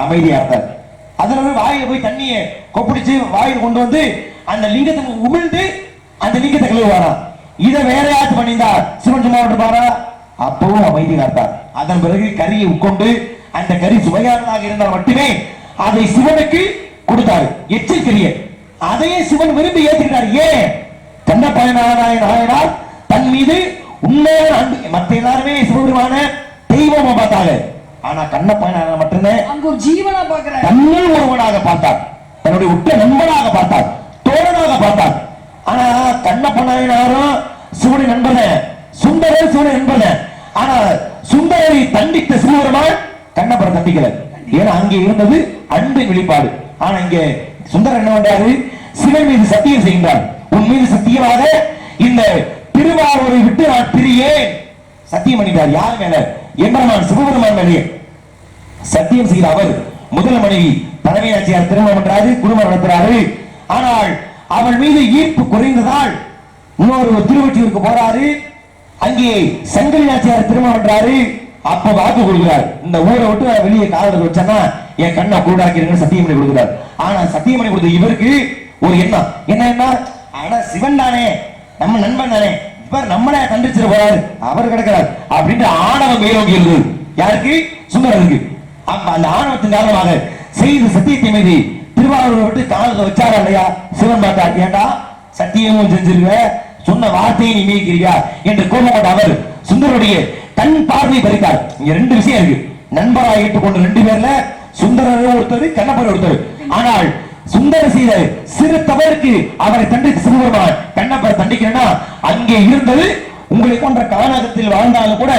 அமைதியா இருந்தார். அதுல வாயில போய் தண்ணியை கொப்பிடிச்சு வாயில் கொண்டு வந்து அந்த லிங்கத்தை உமிழ்ந்து அந்த லிங்கத்தை கழுவுவாரா? இதை வேற யாச்சும் பண்ணியிருந்தா சிவன் சும்மா விட்டுருப்பாரா? அப்பவும் அமைதி காத்தார். அதன் பிறகு கறியை உட்கொண்டு அந்த கறி சுவையானதாக இருந்தால் மட்டுமே அதை சிவனுக்கு கொடுத்தாரு. எச்சரிக்கைய அதையே சிவன் விரும்பி ஏற்றுக்கிறார். ஏன்? கண்ணப்பனாயனார் தன் மீது உண்மையான அன்பு. மற்ற எல்லாருமே சிவபெருமான தெய்வமா பார்த்தாங்க. ஆனா கண்ணப்பனாயனார் மட்டும்தான் அங்க ஒரு ஜீவனா பார்க்கிறார். தன்னில் ஒருவனாக பார்த்தார். தன்னுடைய உற்ற நண்பனாக பார்த்தார், தோழனாக பார்த்தார். ஆனா கண்ணப்பனாயனாரும் சிவனின் நண்பன, சுந்தரர் சிவனின் நண்பன. ஆனா சுந்தரரை தண்டித்த சிவபெருமான் கண்ணப்பனை தண்டிக்கல. ஏன்னா அங்கே இருந்தது அன்பின் வெளிப்பாடு. ஆனா இங்க சுந்தரர் என்ன பண்றாரு? சிவன் மீது சத்தியம் செய்கின்றார். உன் மீது சத்தியமாக இந்த திருவாரூரை விட்டு நான் பிரியேன் சத்தியம் பண்ணிட்டார். யார் மேல? எம்பெருமான் சிவபெருமான் மேலே சத்தியம் செய்த அவர் முதல் மனைவி தலைமையாச்சியார் திருமணம் பண்றாரு, குடும்பம் நடத்துறாரு. ஆனால் அவள் மீது ஈர்ப்பு குறைந்ததால் இன்னொரு திருவொற்றியூருக்கு போறாரு. அங்கே சங்கரி நாச்சியார் திருமணம் பண்றாரு. அப்ப வாக்கு கொடுக்கிறார், இந்த ஊரை விட்டு வெளியே காவலுக்கு வச்சேன்னா என் கண்ணை கூடாக்கிறேன்னு சத்தியம் பண்ணி கொடுக்கிறார். ஆனா சத்தியம் பண்ணி கொடுத்த இவருக்கு ஒரு எண்ணம். என்ன? ஆனா சிவன் தானே, நம்ம நண்பன் தானே, இவர் நம்மளே கண்டிச்சிட்டு போறாரு, அவர் கிடக்கிறார் அப்படின்ற ஆணவம் மேலோங்கி இருந்தது. யாருக்கு? சுந்தரருக்கு. அப்ப அந்த ஆணவத்தின் காரணமாக செய்த சத்தியத்தை மீது திருவாரூரை விட்டு காலத்தை வச்சாரா இல்லையா? சிவன் பார்த்தா, ஏண்டா சத்தியமும் செஞ்சிருக்க, சொன்ன வார்த்தையை நீ மீறிக்கிறியா என்று கோபப்பட்ட அவர் சுந்தருடைய தன் பார்வை பறித்தார். இங்க 2 விஷயம் இருக்கு. நண்பராக ஏற்றுக்கொண்ட 2 பேர்ல சுந்தரர் ஒருத்தர், கண்ணப்பர் ஒருத்தர். ஆனால் சுந்தர செய்த சிறு தவறுக்கு அவரை தண்டித்து சிவபெருமான் கண்ணப்பர் தண்டிக்கிறேன்னா அங்கே இருந்தது உங்களை போன்ற காலகத்தில் வாழ்ந்தாலும் கூட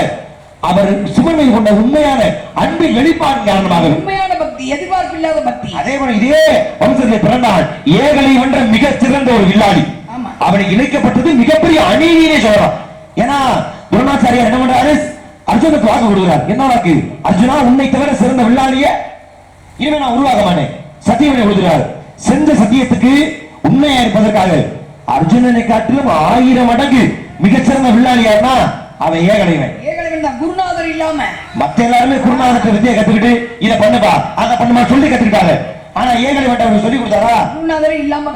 அவர் சிவனை கொண்ட உண்மையான அன்பின் வெளிப்பாடு காரணமாக உண்மையான பக்தி, எதிர்பார்ப்பு இல்லாத பக்தி. அதே போல இதே வம்சத்தில் பிறந்தால் ஏகலை வென்ற மிகச் சிறந்த ஒரு வில்லாளி. அவனுக்கு இணைக்கப்பட்டது மிகப்பெரிய அநீதியே சொல்லலாம். ஏன்னா துரோணாச்சாரியார் என்ன பண்றாரு? அர்ஜுனுக்கு வாக்கு கொடுக்கிறார். என்ன வாக்கு? அர்ஜுனா, உன்னை தவிர சிறந்த வில்லாளிய இனிமே நான் உருவாக மாட்டேன் சத்தியம் கொடுக்கிறார். செஞ்ச சத்தியத்துக்கு உண்மையா இருப்பதற்காக அர்ஜுனனை காட்டிலும் 1000 மடங்கு மிகச்சிறந்த வில்லாளியார்னா அவன் ஏகலைவன். குருநாதர் இல்லாம மத்த எல்லாருமே குருநாதர் வித்தியை கத்துக்கிட்டு இதை பண்ணுப்பா அதை பண்ணுமா சொல்லி கத்துக்கிட்டாங்க. ஆனா ஏகலைவன் அவருக்கு சொல்லி கொடுத்தாரா? குருநாதர் இல்லாம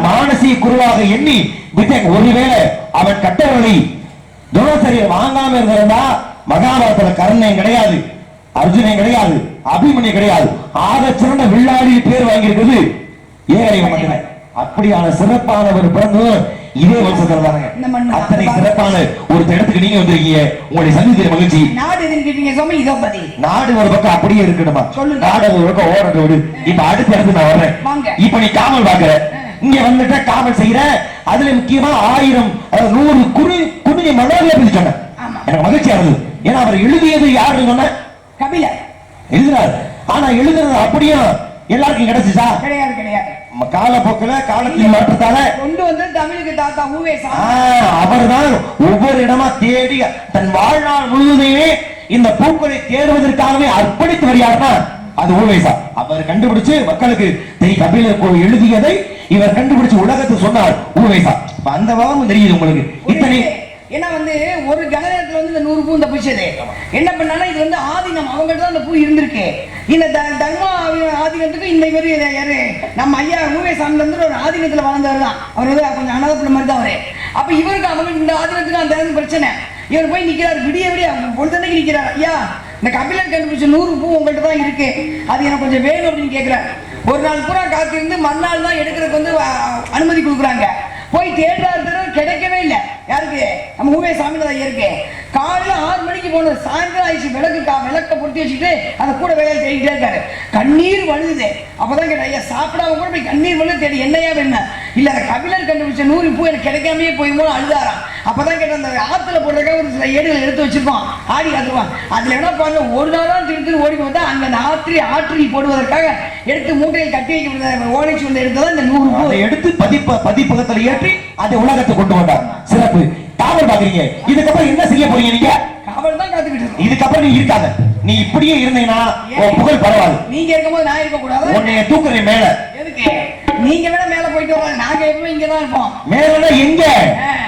மானசீக குருவாக எண்ணி வித்தியை ஒருவேளை அவன் கட்டவர்களை துரோணாச்சாரியர் வாங்காம இருந்தா மகாபாரதத்துல கர்ணன் கிடையாது, அர்ஜுனன் கிடையாது, அபிமன்யு கிடையாது. ஆக சிறந்த வில்லாளி பேர் வாங்கி இருக்குது ஏகலைவன் மட்டுமே. அப்படியான சிறப்பானவர் பிறந்து இதே வருஷத்துல தானங்க இந்த மண்ணு அத்தனை சிறப்பான ஒரு இடத்துக்கு நீங்க வந்திருக்கீங்க. உங்களுடைய சந்திக்கிற மகிழ்ச்சி. நாடு எதுன்னு கேட்டீங்க சுவாமி, இதோ பதி நாடு ஒரு பக்கம் அப்படியே இருக்கணுமா? சொல்லுங்க. நாடு ஒரு பக்கம் ஓரத்தை விடு. இப்ப அடுத்த இடத்துக்கு நான் வர்றேன். வாங்க. இப்ப நீ காவல் பாக்குற, இங்க வந்துட்ட காவல் செய்யற. அதுல முக்கியமா 1000 100 குறுநிய மனோரியா பத்தி சொன்னேன். எனக்கு மகிழ்ச்சியா இருந்தது. ஏன்னா அவர் எழுதியது யாருன்னு சொன்ன கபிலர் எழுதுறாரு. ஆனா எழுதுறது அப்படியே எல்லாருக்கும் கிடைச்சிச்சா? கிடையாது கிடையாது. காலப்போக்கில காலத்தின் மாற்றத்தால கொண்டு வந்து தமிழுக்கு தாத்தா ஊவேசா அவர்தான் ஒவ்வொரு இடமா தேடி தன் வாழ்நாள் முழுவதையுமே இந்த பூக்களை தேடுவதற்காகவே அர்ப்பணித்து வருகிறார்னா அது ஊவேசா. அவர் கண்டுபிடிச்சு மக்களுக்கு கபிலர் எழுதியதை இவர் கண்டுபிடிச்சு உலகத்தை சொன்னார் ஊவேசா. அந்த வாரம் தெரியுது உங்களுக்கு. இத்தனை ஏன்னா வந்து ஒரு கணத்துல வந்து இந்த 100 பூ இந்த பிடிச்சது என்ன பண்ணாலும் இது வந்து ஆதீனம் அவங்கள்ட்ட தான் அந்த பூ இருந்திருக்கு. இந்த தர்மா ஆதீனத்துக்கு இந்த இவர் யாரு நம்ம ஐயா ஊவேசாமில இருந்து ஒரு ஆதீனத்துல வாழ்ந்தவர் தான். அவர் வந்து கொஞ்சம் அனாதப்பட்ட மாதிரி தான் அவரு. அப்ப இவருக்கு அவங்க இந்த ஆதீனத்துக்கு அந்த பிரச்சனை. இவர் போய் நிக்கிறார், விடிய விடிய பொழுதன்னைக்கு நிக்கிறார். ஐயா இந்த கபிலர் கண்டுபிடிச்ச 100 பூ உங்கள்கிட்ட தான் இருக்கு, அது எனக்கு கொஞ்சம் வேணும் அப்படின்னு கேட்கிறார். ஒரு நாள் பூரா காத்திருந்து மறுநாள் தான் எடுக்கிறதுக்கு வந்து அனுமதி கொடுக்குறாங்க. போய் தேடுறாரு, கிடைக்கவே இல்லை. யாருக்கு? நம்ம ஊவேசாமி தான் இருக்கு. காலையில 6 மணிக்கு போனது, சாயந்தரம் ஆயிடுச்சு. விளக்க பொருத்தி வச்சுட்டு அந்த கூட வேலையை தேடிட்டே இருக்காரு. கண்ணீர் வழுது. அப்பதான் கேட்ட, ஐயா சாப்பிடாம கூட போய் கண்ணீர் வழுது தேடி என்னையா வேணும்? இல்ல கபிலர் கண்டுபிடிச்ச 100 பூ எனக்கு கிடைக்காமே போய் அழுதாராம். அப்பதான் கேட்ட, அந்த ஆத்துல போடுறதுக்காக ஒரு சில ஏடுகள் எடுத்து வச்சிருக்கோம், ஆடி காத்துருவான். அதுல என்ன பாருங்க, ஒரு நாளும் திருத்து ஓடி வந்தா அங்க அந்த ஆற்றில் போடுவதற்காக எடுத்து மூட்டையில் கட்டி வைக்க ஓலைச்சு வந்து எடுத்ததான் இந்த 100 பூ எடுத்து பதிப்பகத்தில் ஏற்றி அதை உலகத்தை கொண்டு வந்தார். சிறப்பு. காவல் பாக்குறீங்க, இதுக்கப்புறம் என்ன செய்ய போறீங்க? நீங்க காவல் தான் காத்துக்கிட்டு. இதுக்கப்புறம் நீ இருக்காத. நீ இப்படியே இருந்தீங்கன்னா புகழ் பரவாது. நீங்க இருக்கும்போது நான் இருக்க கூடாது. உன்னைய தூக்குறேன் மேல. எதுக்கு? நீங்க வேணா மேல போயிட்டு வரலாம், நாங்க எப்பவுமே இங்கதான் இருப்போம். மேல எங்க?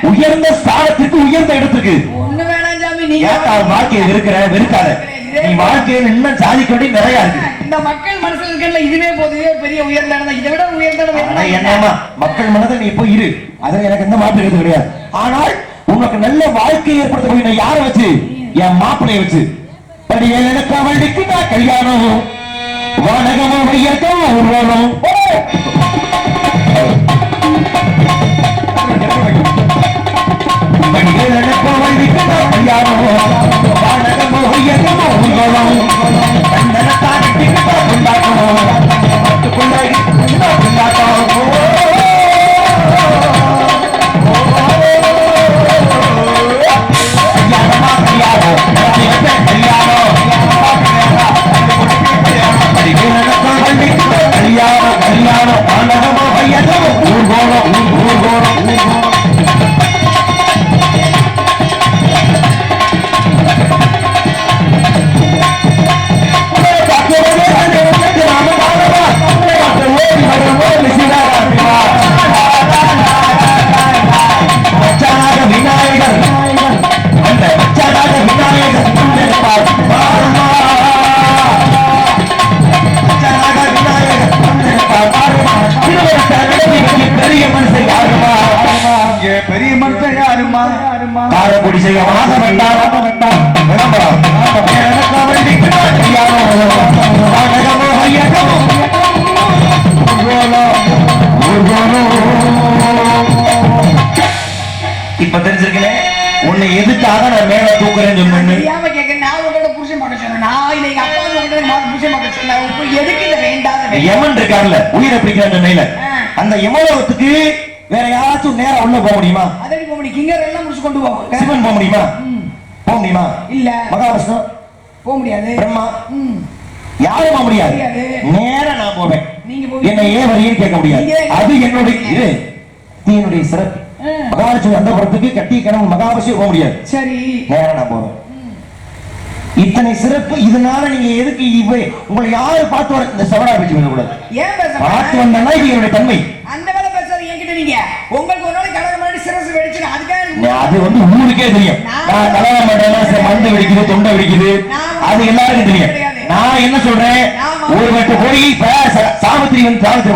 உயர்ந்த ஸ்தானத்திற்கு, உயர்ந்த இடத்துக்கு. ஒண்ணு வேணாம் சாமி. நீங்க வாழ்க்கையில் இருக்கிற வெறுக்காத. நீ வாழ்க்கையில் இன்னும் சாதிக்க வேண்டிய நிறைய இருக்கு. இந்த மக்கள் மனசுல இருக்கல இதுவே போதுவே பெரிய உயர்ந்த இடம். இதை விட உயர்ந்த இடம் என்னமா? மக்கள் மனதில் நீ போய் இரு, அதுல எனக்கு எந்த மாற்றம் இருக்கிறது கிடையாது. ஆனால் உனக்கு நல்ல வாழ்க்கை ஏற்படுத்த போய் நான் யாரை வச்சு? என் மாப்பிள்ளைய வச்சு. எனக்கு அவளுக்கு நான் கல்யாணம் வானகமும் வையத்தும் உருவம் எனக்கு அவளுக்கு நான் கல்யாணம் வானகமும் வையத்தும் உருவம் கண்டனத்தான் கொண்டாட்டணும் பெரிய மனுஷன் யாருமா? காரக்குடி செய்ய வாங்க வேண்டாம். இப்ப தெரிஞ்சிருக்கேன் உன்னை எதுக்காக நான் மேல தூக்குறேன்னு சொன்னேன். நான் உங்களோட புருஷன் பார்க்க சொன்னேன். நான் எங்க அப்பா புருஷன் பார்க்க சொன்னேன். எதுக்கு இதை வேண்டாத? யமன் இருக்காருல்ல, உயிரை பிடிக்கிற மேல அந்த யமலோகத்துக்கு வேற யாராச்சும் நேரம் உள்ள போக முடியுமா? அதே போக முடியும். கிங்கர் எல்லாம் முடிச்சு கொண்டு போவாங்க. சிவன் போக முடியுமா? போக முடியுமா? இல்ல. மகாவிஷ்ணு போக முடியாது. பிரம்மா யாரும் போக முடியாது. நேரா நான் போவேன். என்ன ஏன் வரையும் கேட்க முடியாது. அது என்னுடைய சிறப்பு. மகாவிஷ்ணு அந்த புறத்துக்கு கட்டி கிணவு மகாவிஷ்ணு போக முடியாது. சரி, நேரா நான் போவேன். இத்தனை சிறப்பு. இதனால நீங்க எதுக்கு உங்களை யாரு பார்த்து வர இந்த சவரா பேச்சு கூடாது. ஏன் பார்த்து வந்தா இது என்னுடைய தன்மை. அந்த வேலை பேசாத என்கிட்ட. நீங்க உங்களுக்கு ஒரு நாளைக்கு கலகம் மாதிரி சிரசு வெடிச்சு அதுக்காக அது வந்து ஊருக்கே தெரியும். நான் கலகம் பண்றேன், மண்டு வெடிக்குது, தொண்டை வெடிக்குது, அது எல்லாருக்கும் தெரியும். நான் என்ன சொல்றேன், ஒரு வட்டு போய் சாவித்திரி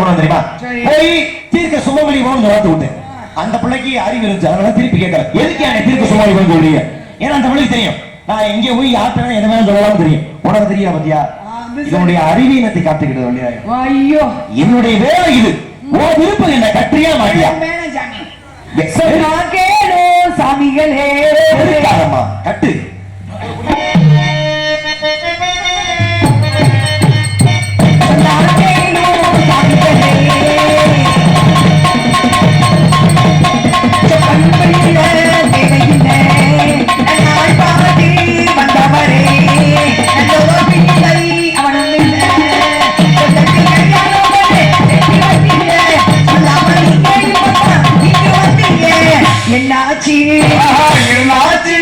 போனோம் தெரியுமா? போய் தீர்க்க சுமவெளி போன வார்த்தை விட்டேன். அந்த பிள்ளைக்கு அறிவு இருந்துச்சு, அதனால திருப்பி கேட்கல. எதுக்கு எனக்கு தீர்க்க சுமவெளி போன்னு சொல்றீங்க? ஏன்னா அந்த பிள்ளைக்கு தெரியும் நான் எங்க போய் யார்கிட்ட என்ன வேணும் சொல்லலாம் தெரியும். உனக்கு தெரியா பத்தியா? இதனுடைய அறிவீனத்தை காத்துக்கிட்டு வேண்டிய என்னுடைய வேலை இது. விருப்பம் என்ன கற்றியா மாட்டியா? சொன்னா கேளு சாமிகளே. எதுக்காகம்மா? கட்டு. சொன்னா கேளு சாமிகளே. கண்களில தேவையில்ல நாள் பாதி வந்தவரே நல்ல பிள்ளை அவனும் இல்ல. சொல்லத்தில் கல்யாணம் பண்ணு, வெற்றி வந்தீங்க. சொல்லாமல் நீங்க இங்க வந்தீங்க. என்னாச்சு என்னாச்சு?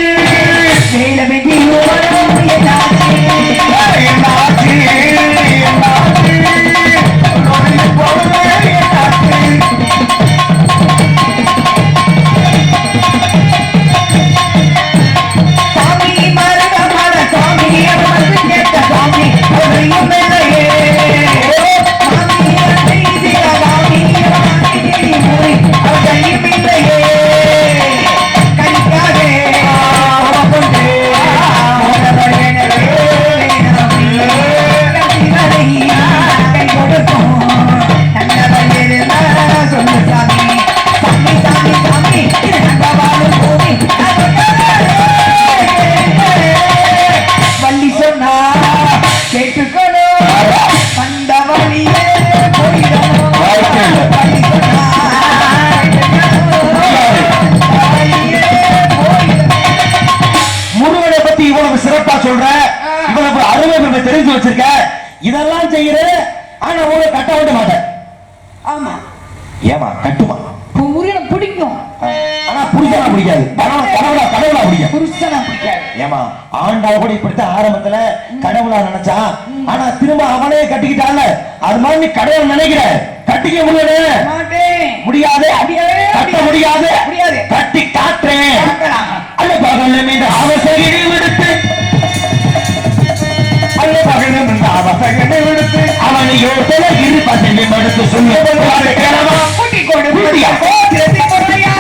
வேலை வெட்டி ஓடும் என்னாச்சு? என்னாச்சு? என்னாச்சு? சாமி மரத மர சாமி வந்து கேட்ட சாமி அவரையும் இல்லையே. சாமி செய்த சாமி மூடி அவரையும் இல்லையே. கணிக்காதே கொண்டு கை கொடுக்கும் நல்லவர் இருந்தா சொல்லு சாமி. சாமி சாமி சாமி இது நம்பவாழும் பூமி. வள்ளி சொன்னா கேட்டுக்கணும், வந்த வழியே போயிடணும். வள்ளி சொன்னா வழியே போயிடணும். முருகனை பத்தி இவ்வளவு சிறப்பா சொல்ற, இவ்வளவு அருமை பெருமை தெரிஞ்சு வச்சிருக்க, இதெல்லாம் செய்யற, ஆனா உங்களை கட்ட விட மாட்டேன். ஆமா, ஏமா கட்டுமா? முருகனை பிடிக்கும், ஆனா புருஷனா பிடிக்காது, கடவுளா பிடிக்கும். புருஷனா பிடிக்காது. ஏமா ஆண்டாள் கூட இப்படித்தான் ஆரம்பத்துல கடவுளா நினைச்சா, ஆனா திரும்ப அவனே கட்டிக்கிட்டால, அது மாதிரி நீ கடவுள் நினைக்கிற, கட்டிக்க முடியாது. மாட்டேன், முடியாது, முடியாது, கட்ட முடியாது, முடியாது. கட்டி காட்டுறேன். பார்க்கலாம். அல்ல பகல் மீது அவசகிரி விடுத்து, அல்ல பகல் மீது அவசகிரி விடுத்து, அவனை யோசனை இருப்பதில் மடுத்து சொல்லுவாரு கிழவா. கூட்டி கொடு கூட்டியா? கோத்திரத்தை கொடையா.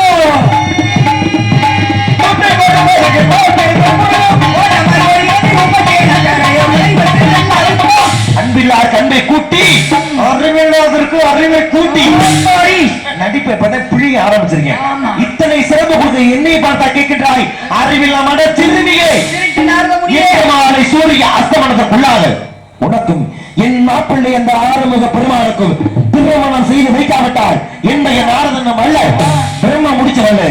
கொட்டை போட போறதுக்கு கோட்டை போடணும். ஓடமர் ஒழியது உமக்கே நகரையோ உழைவது நல்லதோ. அன்பில்லார் கண்பை கூட்டி, அறிவில்லாதற்கு அறிவை கூட்டி. நடிப்பை இப்பதான் புழிய ஆரம்பிச்சிருக்கேன். ஆமா. இத்தனை சிறப்பு கொடுத்து என்னை பார்த்தா கேட்கின்றாய், அறிவில்லாம சிறுமியே. திருட்டு நாரத முடியே. மாலை சூரிய அஸ்தமனத்துக்குள்ளாக உனக்கும் என் மாப்பிள்ளை என்ற ஆறுமுக பெருமானுக்கும் திருமணம் செய்து வைக்காவிட்டால் என்னுடைய நாரதனம் அல்ல, பிரம்ம முடிச்சவல்ல.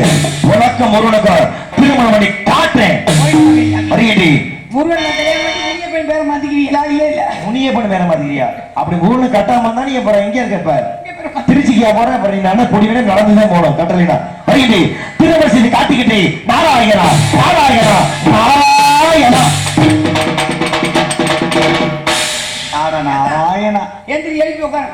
உனக்கும் ஒருவனுக்கும் திருமணம் பண்ணி காட்டுறேன். வருகின்றி முருகன் கல்யாணம் பண்ணி முனிய பெண் பேரை மாத்திக்கிறீங்களா? இல்ல இல்ல, முனிய பண்ண வேற மாதிரியா? அப்படி ஊர்ல கட்டாம இருந்தா நீ அப்புறம் எங்க இருக்க? இப்ப திருச்சிக்கு போற அப்புறம் பொடிவிட நடந்துதான் போனோம். கட்டளைனா வருகின்றி திருமணம் செய்து காட்டிக்கிட்டே நாராயணா நாராயணா நாராயணா நாராயணா எந்திரி எழுப்பி உட்கார